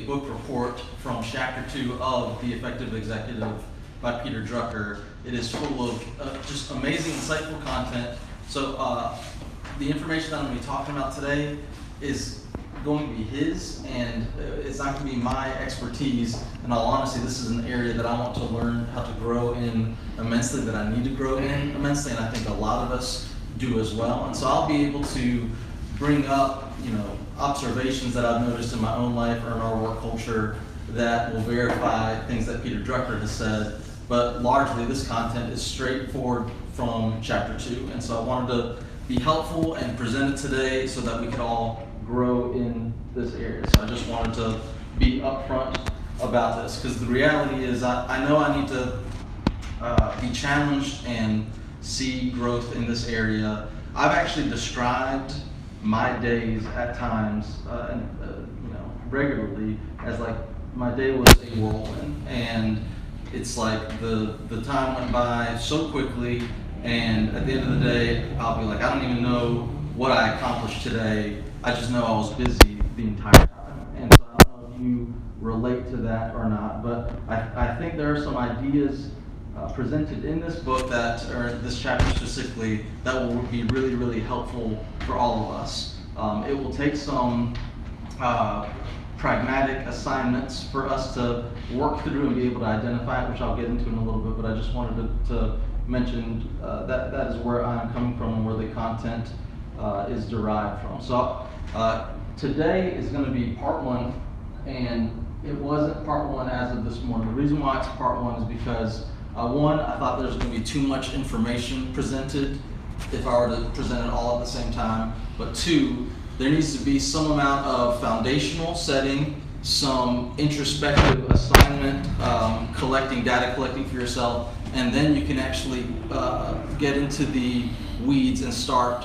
a book report from chapter 2 of The Effective Executive by Peter Drucker. It is full of just amazing, insightful content. So the information that I'm going to be talking about today is going to be his, and it's not going to be my expertise. In all honesty, this is an area that I want to learn how to grow in immensely, that I need to grow in immensely, and I think a lot of us do as well. And so I'll be able to bring up, observations that I've noticed in my own life or in our work culture that will verify things that Peter Drucker has said. But largely, this content is straightforward from chapter 2, and so I wanted to be helpful and present it today so that we could all grow in this area. So I just wanted to be upfront about this, because the reality is I know I need to be challenged and see growth in this area. I've actually described my days at times, regularly, as like my day was a whirlwind, and it's like the time went by so quickly, and at the end of the day, I'll be like, I don't even know what I accomplished today. I just know I was busy the entire time. And so I don't know if you relate to that or not, but I think there are some ideas presented in this book or this chapter specifically, that will be really, really helpful for all of us. It will take some pragmatic assignments for us to work through and be able to identify it, which I'll get into in a little bit, but I just wanted to mention that is where I'm coming from and where the content is derived from. So today is going to be part 1, and it wasn't part 1 as of this morning. The reason why it's part 1 is because one, I thought there was going to be too much information presented if I were to present it all at the same time. But 2, there needs to be some amount of foundational setting, some introspective assignment, data collecting for yourself, and then you can actually get into the weeds and start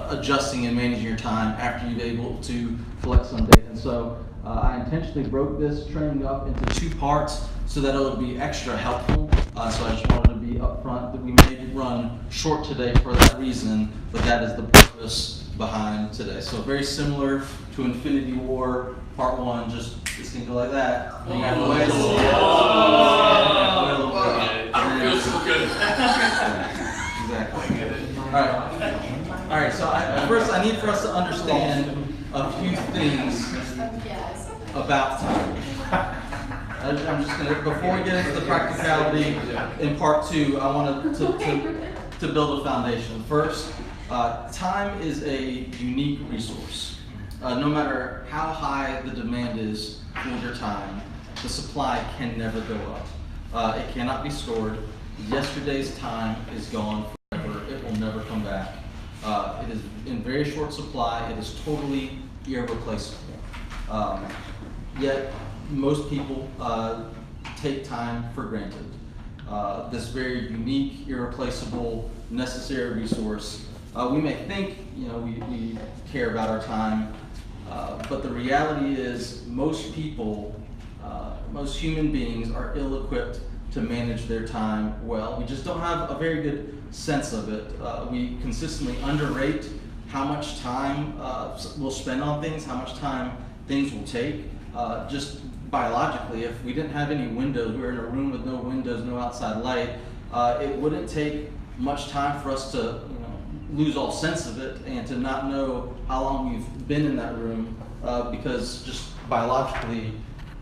adjusting and managing your time after you've been able to collect some data. And so I intentionally broke this training up into 2 parts so that it would be extra helpful. So I just wanted to be upfront that we may run short today for that reason, but that is the purpose behind today. So very similar to Infinity War Part 1, just it's gonna go like that. And you have to wait a little bit. I don't feel so good. Exactly. All right. So first, I need for us to understand a few things about time. I'm just gonna, before we get into the practicality in part 2, I want to build a foundation. First, time is a unique resource. No matter how high the demand is for your time, the supply can never go up. It cannot be stored. Yesterday's time is gone forever. It will never come back. It is in very short supply. It is totally irreplaceable. Yet most people take time for granted. This very unique, irreplaceable, necessary resource. We may think, we care about our time, but the reality is most people, most human beings are ill-equipped to manage their time well. We just don't have a very good sense of it. We consistently underrate how much time we'll spend on things, how much time things will take. Just biologically, if we didn't have any windows, we were in a room with no windows, no outside light, it wouldn't take much time for us to lose all sense of it and to not know how long we've been in that room, because just biologically,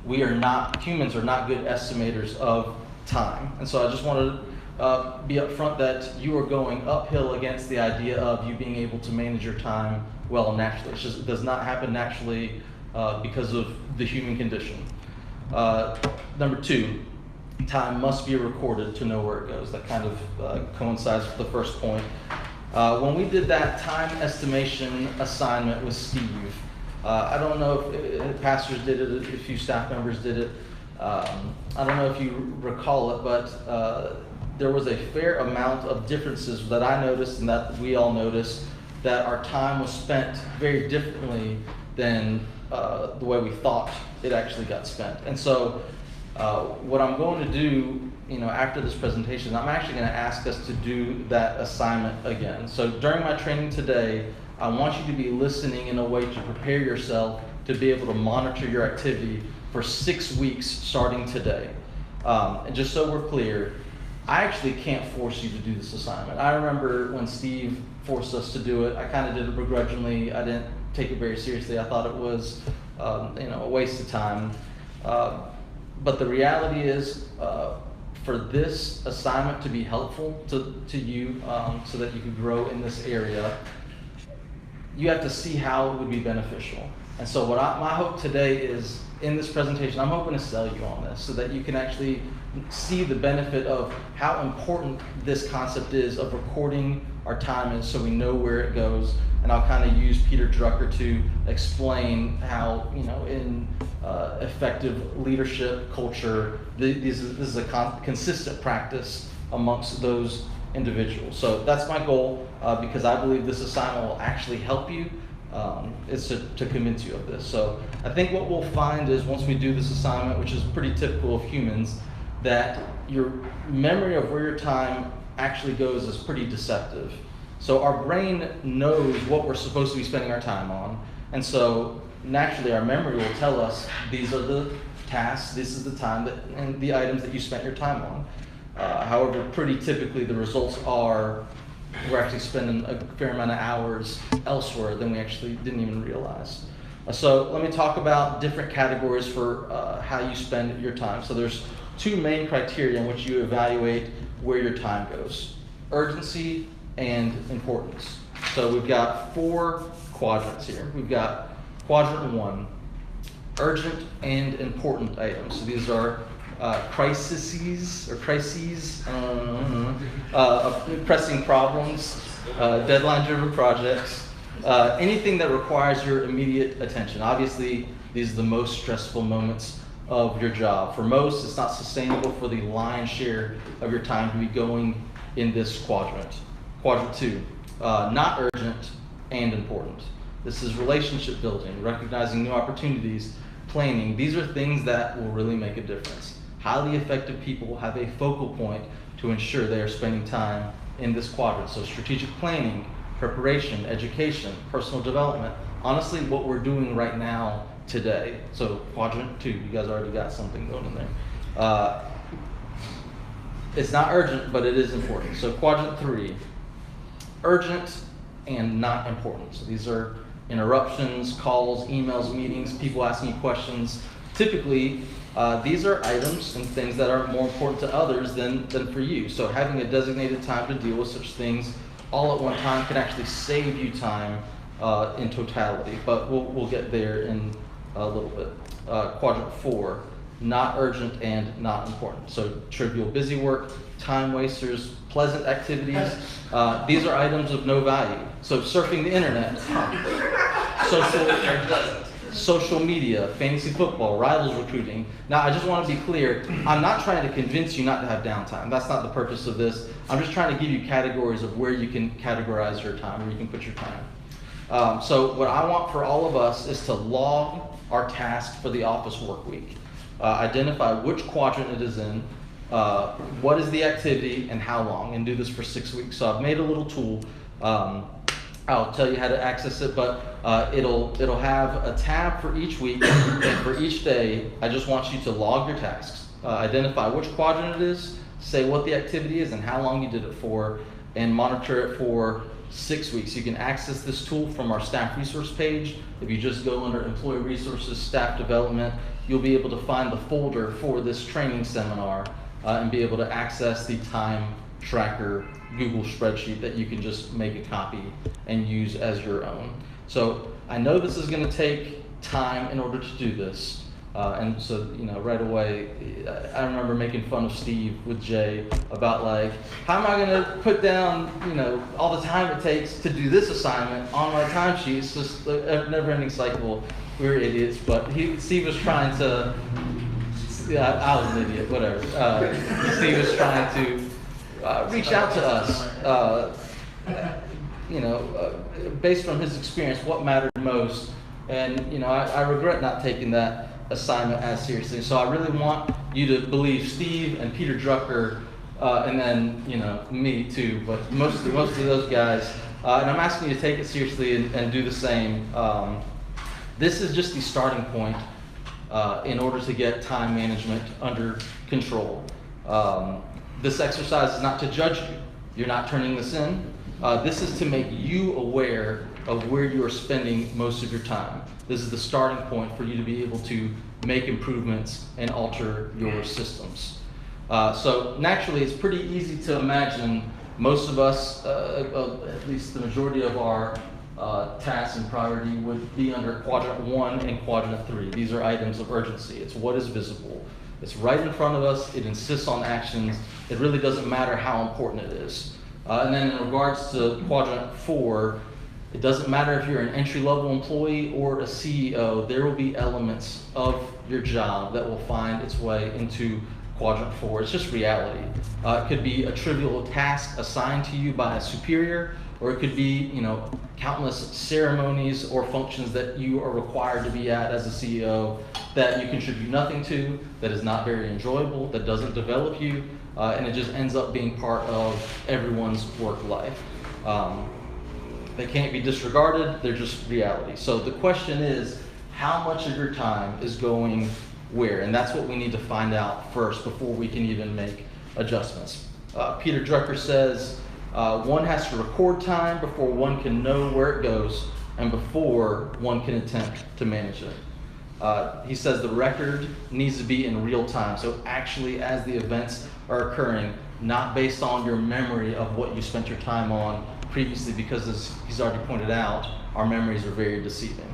humans are not good estimators of time. And so I just wanted to be upfront that you are going uphill against the idea of you being able to manage your time well naturally. It does not happen naturally because of the human condition. Number 2, time must be recorded to know where it goes. That kind of coincides with the first point. When we did that time estimation assignment with Steve, I don't know if pastors did it, a few staff members did it. I don't know if you recall it, but there was a fair amount of differences that I noticed and that we all noticed, that our time was spent very differently than the way we thought it actually got spent. And so what I'm going to do, after this presentation, I'm actually going to ask us to do that assignment again. So during my training today, I want you to be listening in a way to prepare yourself to be able to monitor your activity for 6 weeks starting today. And just so we're clear, I actually can't force you to do this assignment. I remember when Steve forced us to do it, I kind of did it begrudgingly. I didn't take it very seriously. I thought it was a waste of time. But the reality is, for this assignment to be helpful to you so that you can grow in this area, you have to see how it would be beneficial. And so my hope today is, in this presentation, I'm hoping to sell you on this so that you can actually see the benefit of how important this concept is of recording our time is so we know where it goes. And I'll kind of use Peter Drucker to explain how, in effective leadership culture, this is a consistent practice amongst those individuals. So that's my goal, because I believe this assignment will actually help you, is to convince you of this. So I think what we'll find is, once we do this assignment, which is pretty typical of humans, that your memory of where your time actually goes is pretty deceptive. So our brain knows what we're supposed to be spending our time on, and so naturally our memory will tell us these are the tasks, this is the time and the items that you spent your time on. However, pretty typically the results are we're actually spending a fair amount of hours elsewhere than we actually didn't even realize. So let me talk about different categories for how you spend your time. So there's 2 main criteria in which you evaluate where your time goes: urgency and importance. So we've got 4 quadrants here. We've got quadrant 1, urgent and important items. So these are crises, pressing problems, deadline-driven projects, anything that requires your immediate attention. Obviously, these are the most stressful moments of your job. For most, it's not sustainable for the lion's share of your time to be going in this quadrant. Quadrant 2, not urgent and important. This is relationship building, recognizing new opportunities, planning. These are things that will really make a difference. Highly effective people have a focal point to ensure they are spending time in this quadrant. So strategic planning, preparation, education, personal development. Honestly, what we're doing right now today. So quadrant 2, you guys already got something going in there. It's not urgent, but it is important. So quadrant 3, urgent and not important. So these are interruptions, calls, emails, meetings, people asking you questions. Typically, these are items and things that are more important to others than for you. So having a designated time to deal with such things all at one time can actually save you time in totality. But we'll get there in a little bit. Quadrant 4, not urgent and not important. So trivial busy work, time wasters, pleasant activities. These are items of no value. So surfing the internet, social media, fantasy football, rivals recruiting. Now, I just want to be clear, I'm not trying to convince you not to have downtime. That's not the purpose of this. I'm just trying to give you categories of where you can categorize your time, where you can put your time. So what I want for all of us is to log our task for the office work week. Identify which quadrant it is in, what is the activity, and how long, and do this for 6 weeks. So I've made a little tool. I'll tell you how to access it, but it'll have a tab for each week, and for each day, I just want you to log your tasks. Identify which quadrant it is, say what the activity is and how long you did it for, and monitor it for 6 weeks. You can access this tool from our staff resource page. If you just go under employee resources, staff development, you'll be able to find the folder for this training seminar and be able to access the time tracker Google spreadsheet that you can just make a copy and use as your own. So I know this is going to take time in order to do this. And so, right away, I remember making fun of Steve with Jay about how am I going to put down, all the time it takes to do this assignment on my timesheet? It's just a never-ending cycle. We were idiots, but Steve was trying to, I was an idiot, whatever. Steve was trying to reach out to us, based on his experience, what mattered most. And, I regret not taking that assignment as seriously. So I really want you to believe Steve and Peter Drucker, and then, me too, but most of those guys. And I'm asking you to take it seriously and do the same. This is just the starting point in order to get time management under control. This exercise is not to judge you. You're not turning this in. This is to make you aware of where you are spending most of your time. This is the starting point for you to be able to make improvements and alter your systems. So naturally, it's pretty easy to imagine most of us, at least the majority of our tasks and priority would be under quadrant 1 and quadrant 3. These are items of urgency. It's what is visible. It's right in front of us. It insists on actions. It really doesn't matter how important it is. And then in regards to quadrant 4, it doesn't matter if you're an entry-level employee or a CEO, there will be elements of your job that will find its way into quadrant 4. It's just reality. It could be a trivial task assigned to you by a superior, or it could be, countless ceremonies or functions that you are required to be at as a CEO that you contribute nothing to, that is not very enjoyable, that doesn't develop you, and it just ends up being part of everyone's work life. They can't be disregarded, they're just reality. So the question is, how much of your time is going where? And that's what we need to find out first before we can even make adjustments. Peter Drucker says, one has to record time before one can know where it goes and before one can attempt to manage it. He says the record needs to be in real time, so actually as the events are occurring, not based on your memory of what you spent your time on previously, because as he's already pointed out, our memories are very deceiving.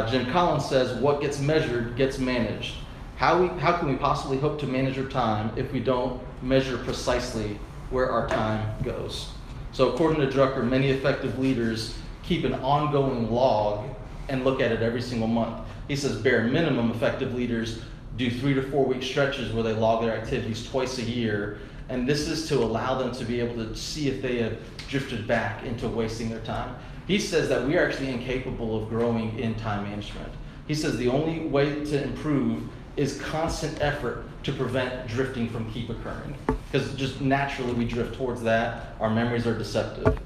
Jim Collins says, what gets measured gets managed. How can we possibly hope to manage our time if we don't measure precisely where our time goes? So according to Drucker, many effective leaders keep an ongoing log and look at it every single month. He says bare minimum effective leaders do 3 to 4 week stretches where they log their activities twice a year, and this is to allow them to be able to see if they have drifted back into wasting their time. He says that we are actually incapable of growing in time management. He says the only way to improve is constant effort to prevent drifting from keep occurring. Because just naturally we drift towards that. Our memories are deceptive.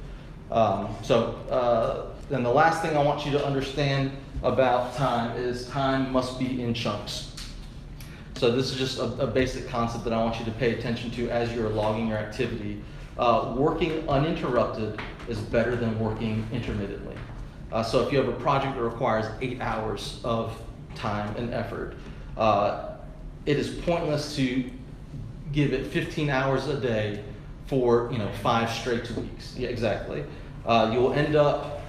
Then the last thing I want you to understand about time is time must be in chunks. So this is just a basic concept that I want you to pay attention to as you're logging your activity. Working uninterrupted is better than working intermittently. So if you have a project that requires 8 hours of time and effort, it is pointless to give it 15 hours a day for 5 straight weeks. Yeah, exactly. You'll end up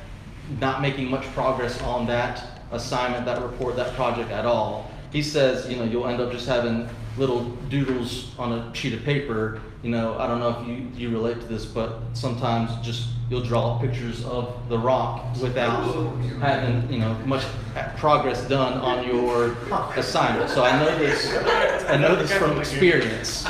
not making much progress on that assignment, that report, that project at all. He says, you'll end up just having little doodles on a sheet of paper. I don't know if you relate to this, but sometimes just you'll draw pictures of the rock without having much progress done on your assignment. So I know this from experience.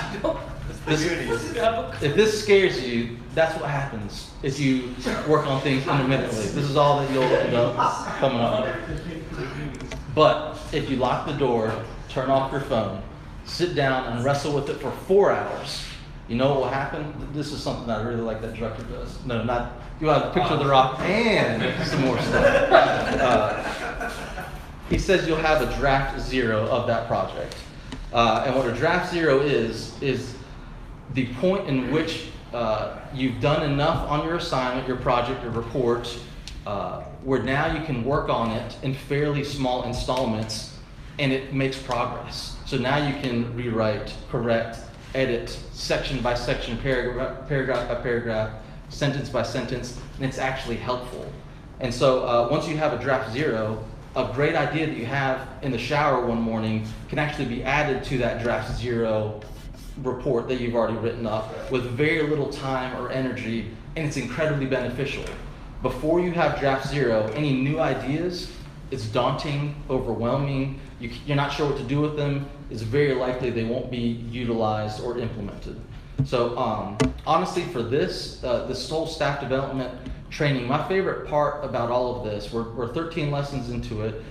If this scares you, that's what happens if you work on things intermittently. This is all that you'll end up coming up with. But if you lock the door, turn off your phone, sit down and wrestle with it for 4 hours, you know what will happen? This is something I really like that Drucker does. No, not, you'll have a picture of the rock and some more stuff. He says you'll have a draft 0 of that project. And what a draft 0 is the point in which you've done enough on your assignment, your project, your report, where now you can work on it in fairly small installments and it makes progress. So now you can rewrite, correct, edit, section by section, paragraph by paragraph, sentence by sentence, and it's actually helpful. And so once you have a draft 0, a great idea that you have in the shower one morning can actually be added to that draft 0 report that you've already written up with very little time or energy, and it's incredibly beneficial. Before you have draft 0, any new ideas, it's daunting, overwhelming, you're not sure what to do with them, it's very likely they won't be utilized or implemented. So honestly for this whole staff development training, my favorite part about all of this, we're 13 lessons into it,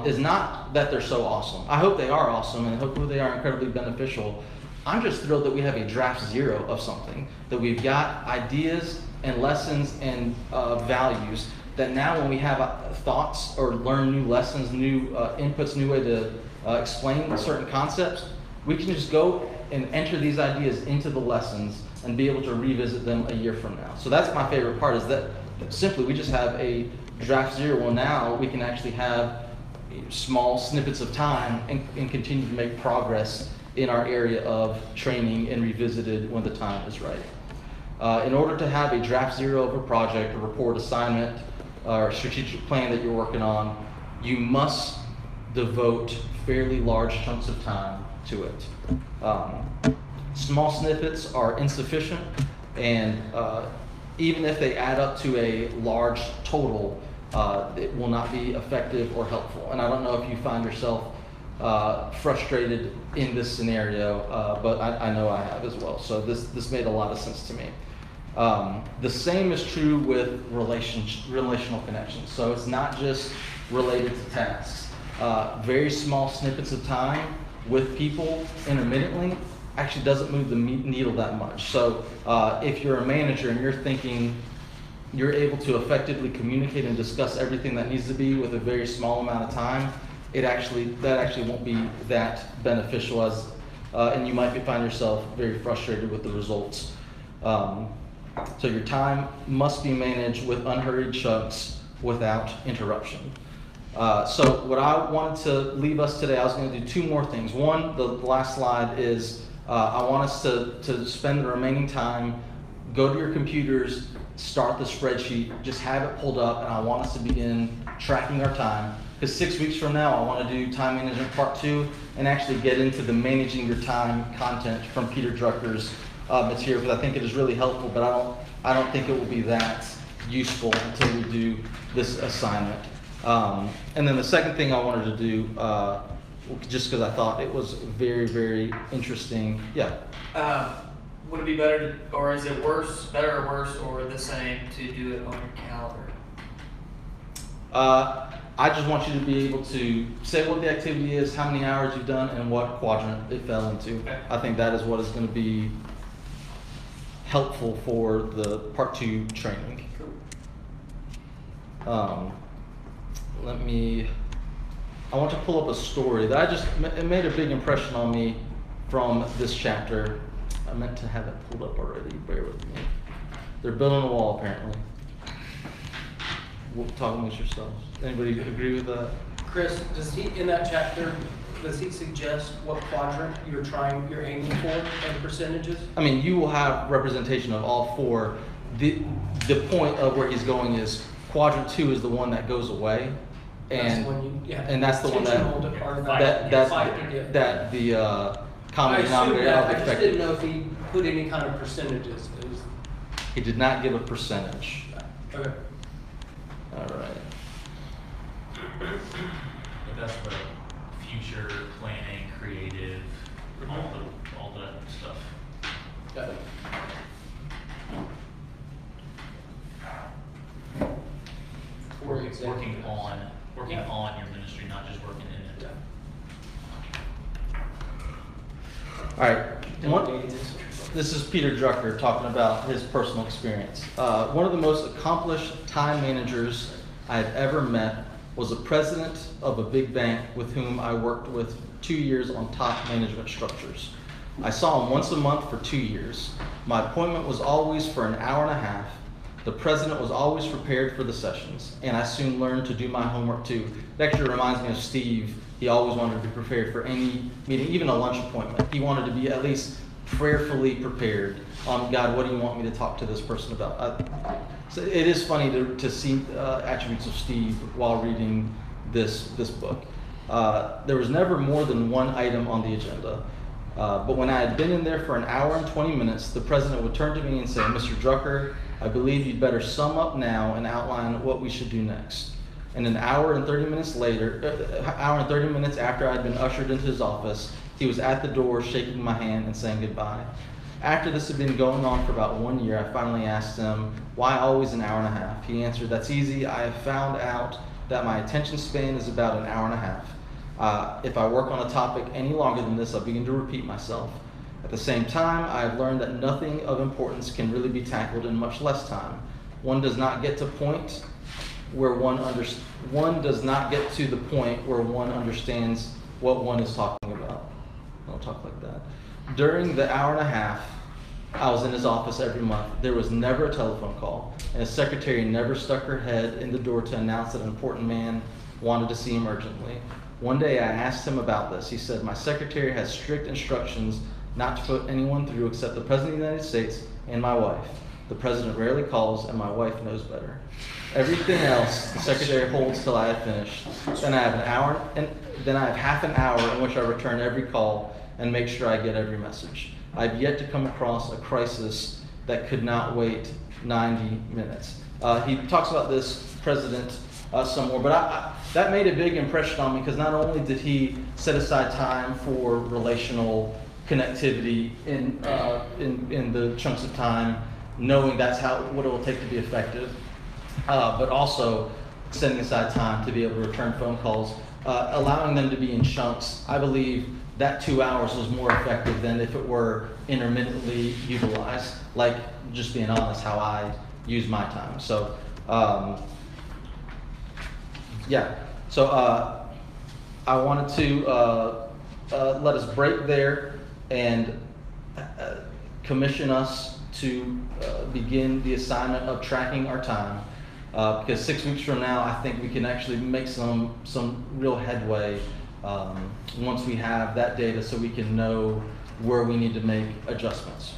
is not that they're so awesome. I hope they are awesome and hopefully they are incredibly beneficial. I'm just thrilled that we have a draft 0 of something, that we've got ideas and lessons and values that now when we have thoughts or learn new lessons, new inputs, new way to explain certain concepts, we can just go and enter these ideas into the lessons and be able to revisit them a year from now. So that's my favorite part, is that simply we just have a draft zero. Well, now we can actually have small snippets of time and continue to make progress in our area of training and revisited when the time is right. In order to have a draft zero of a project, a report, assignment, or strategic plan that you're working on, you must devote fairly large chunks of time to it. Small snippets are insufficient, and even if they add up to a large total, it will not be effective or helpful. And I don't know if you find yourself frustrated in this scenario, but I know I have as well. So this made a lot of sense to me. The same is true with relational connections. So it's not just related to tasks. Very small snippets of time with people intermittently actually doesn't move the needle that much. So if you're a manager and you're thinking you're able to effectively communicate and discuss everything that needs to be with a very small amount of time, that actually won't be that beneficial, and you might find yourself very frustrated with the results. So your time must be managed with unhurried chunks without interruption. So what I wanted to leave us today, I was going to do two more things. One, the last slide is, I want us to spend the remaining time, go to your computers, start the spreadsheet, just have it pulled up, and I want us to begin tracking our time. Because 6 weeks from now, I want to do time management part 2 and actually get into the managing your time content from Peter Drucker's material, because I think it is really helpful, but I don't think it will be that useful until we do this assignment. And then the second thing I wanted to do, just because I thought it was very, very interesting. Yeah. Would it be better, or is it better or worse, or the same to do it on your calendar? I just want you to be able to say what the activity is, how many hours you've done, and what quadrant it fell into. Okay. I think that is what is going to be helpful for the part 2 training. Cool. I want to pull up a story that it made a big impression on me from this chapter. I meant to have it pulled up already, bear with me. They're building a wall apparently. We'll talk amongst yourselves. Anybody agree with that? Chris, in that chapter, does he suggest what quadrant you're aiming for and percentages? I mean, you will have representation of all 4. The point of where he's going is quadrant 2 is the one that goes away. And that's the one that the common denominator of I just didn't know if he put any kind of percentages. He did not give a percentage. Okay. All right. But that's for future planning, creative, all that stuff. Got it. Working on your ministry, not just working in it. All right. This is Peter Drucker talking about his personal experience. One of the most accomplished time managers I have ever met was a president of a big bank with whom I worked with 2 years on top management structures. I saw him once a month for 2 years. My appointment was always for an hour and a half. The president was always prepared for the sessions, and I soon learned to do my homework too. It actually reminds me of Steve. He always wanted to be prepared for any meeting, even a lunch appointment. He wanted to be at least prayerfully prepared on, God, what do you want me to talk to this person about? So it is funny to see attributes of Steve while reading this book. There was never more than one item on the agenda. But when I had been in there for an hour and 20 minutes, the president would turn to me and say, Mr. Drucker, I believe you'd better sum up now and outline what we should do next. And an hour and 30 minutes after I'd been ushered into his office, he was at the door shaking my hand and saying goodbye. After this had been going on for about 1 year, I finally asked him, why always an hour and a half? He answered, that's easy. I have found out that my attention span is about an hour and a half. If I work on a topic any longer than this, I'll begin to repeat myself. At the same time, I have learned that nothing of importance can really be tackled in much less time. One does not get to point where one does not get to the point where one understands what one is talking about. Don't talk like that. During the hour and a half I was in his office every month, there was never a telephone call, and his secretary never stuck her head in the door to announce that an important man wanted to see him urgently. One day I asked him about this. He said, "My secretary has strict instructions not to put anyone through except the President of the United States and my wife. The President rarely calls, and my wife knows better. Everything else the secretary holds till I have finished. Then I have half an hour in which I return every call and make sure I get every message. I've yet to come across a crisis that could not wait 90 minutes." He talks about this president some more, but that made a big impression on me, because not only did he set aside time for relational connectivity in the chunks of time, knowing that's what it will take to be effective, but also setting aside time to be able to return phone calls, allowing them to be in chunks. I believe that 2 hours was more effective than if it were intermittently utilized, like, just being honest, how I use my time. So, yeah. So, I wanted to let us break there and commission us to begin the assignment of tracking our time, because 6 weeks from now, I think we can actually make some real headway once we have that data, so we can know where we need to make adjustments.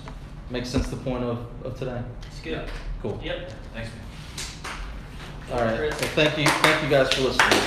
Makes sense, the point of today? It's good. Cool. Yep. Thanks. All right. Chris. So thank you guys for listening.